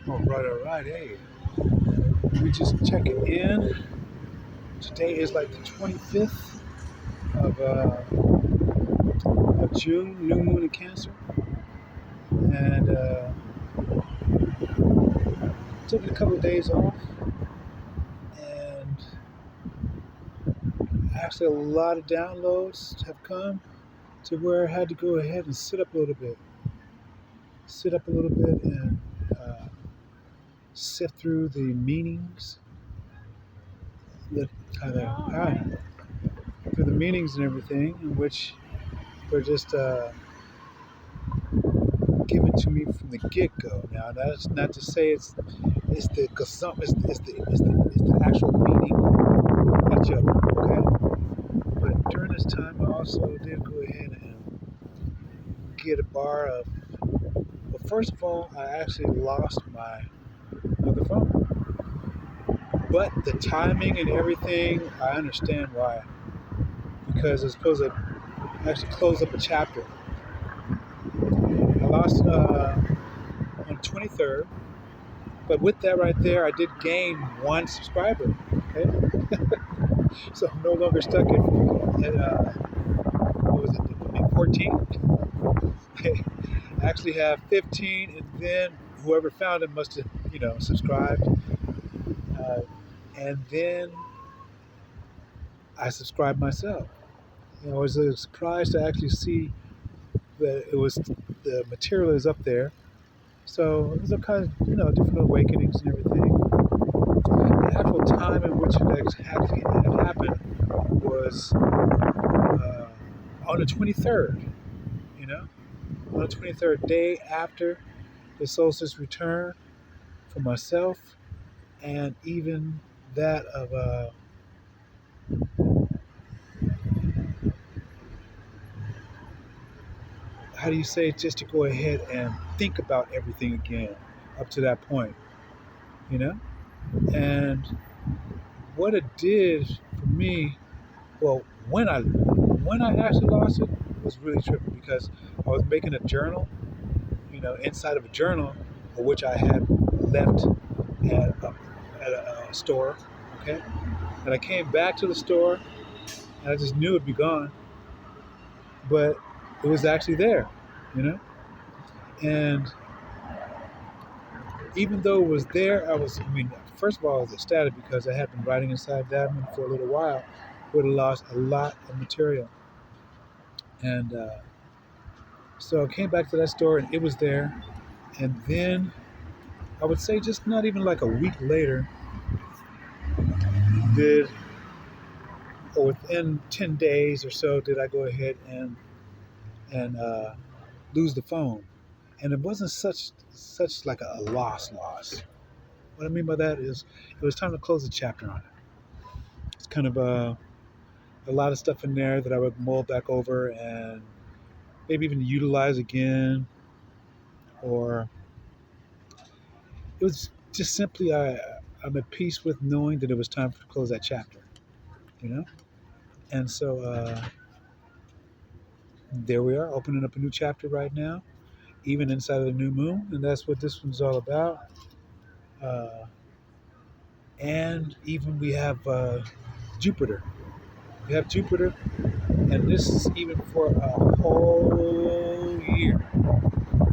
All right. Hey, we just checking in. Today is like the 25th of June, new moon in Cancer, and taking a couple of days off. And actually, a lot of downloads have come to where I had to go ahead and sit up a little bit, and sift through the meanings that through the meanings and everything, in which were just given to me from the get-go. Now, that's not to say it's the actual meaning of each of them. Okay, but during this time, I also did go ahead and get a bar of. Well, first of all, I actually lost my other phone, but the timing and everything, I understand why. Because it's supposed to actually close up a chapter. I lost on the 23rd. But with that right there, I did gain one subscriber. Okay, so I'm no longer stuck at what was it, 14? I actually have 15, and then whoever found it must have, subscribed. And then I subscribed myself. I was surprised to actually see that the material is up there. So it was a kind of, different awakenings and everything. The actual time in which it actually had happened was on the 23rd, on the 23rd, day after the solstice return for myself, and even that of, how do you say, just to go ahead and think about everything again up to that point, and what it did for me. Well, when I actually lost it was really trippy because I was making a journal, inside of a journal, which I had left at a store, okay? And I came back to the store, and I just knew it'd be gone, but it was actually there, And even though it was there, first of all, I was ecstatic because I had been writing inside that one for a little while. Would have lost a lot of material. And so I came back to that store, and it was there. And then I would say just not even like a week later, or within 10 days or so, did I go ahead and lose the phone. And it wasn't such like a loss. What I mean by that is it was time to close the chapter on it. It's kind of a lot of stuff in there that I would mull back over and maybe even utilize again, or it was just simply I'm at peace with knowing that it was time to close that chapter, you know. And so there we are, opening up a new chapter right now, even inside of the new moon, and that's what this one's all about. And even we have Jupiter. We have Jupiter, and this is even for a whole year.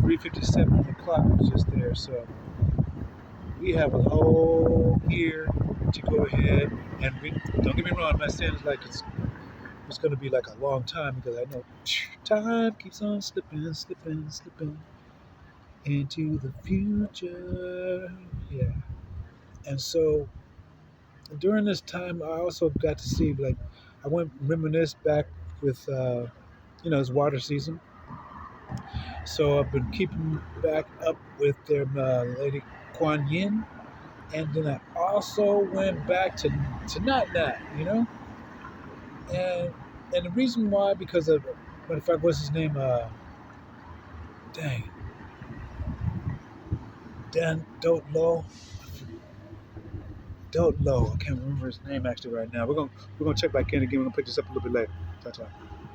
3:57 on the clock was just there, so we have a whole year to go ahead and don't get me wrong. I'm not saying it's like it's going to be like a long time, because I know time keeps on slipping into the future. Yeah, and so during this time, I also got to see, like, I went reminisce back with, it's water season. So I've been keeping back up with their Lady Kuan Yin. And then I also went back to Nat Nat, And the reason why, because of, matter of fact, what's his name? Dang. Dan Don't Low. Don't Low. I can't remember his name actually right now. We're gonna check back in again. We're gonna pick this up a little bit later. Ta-ta.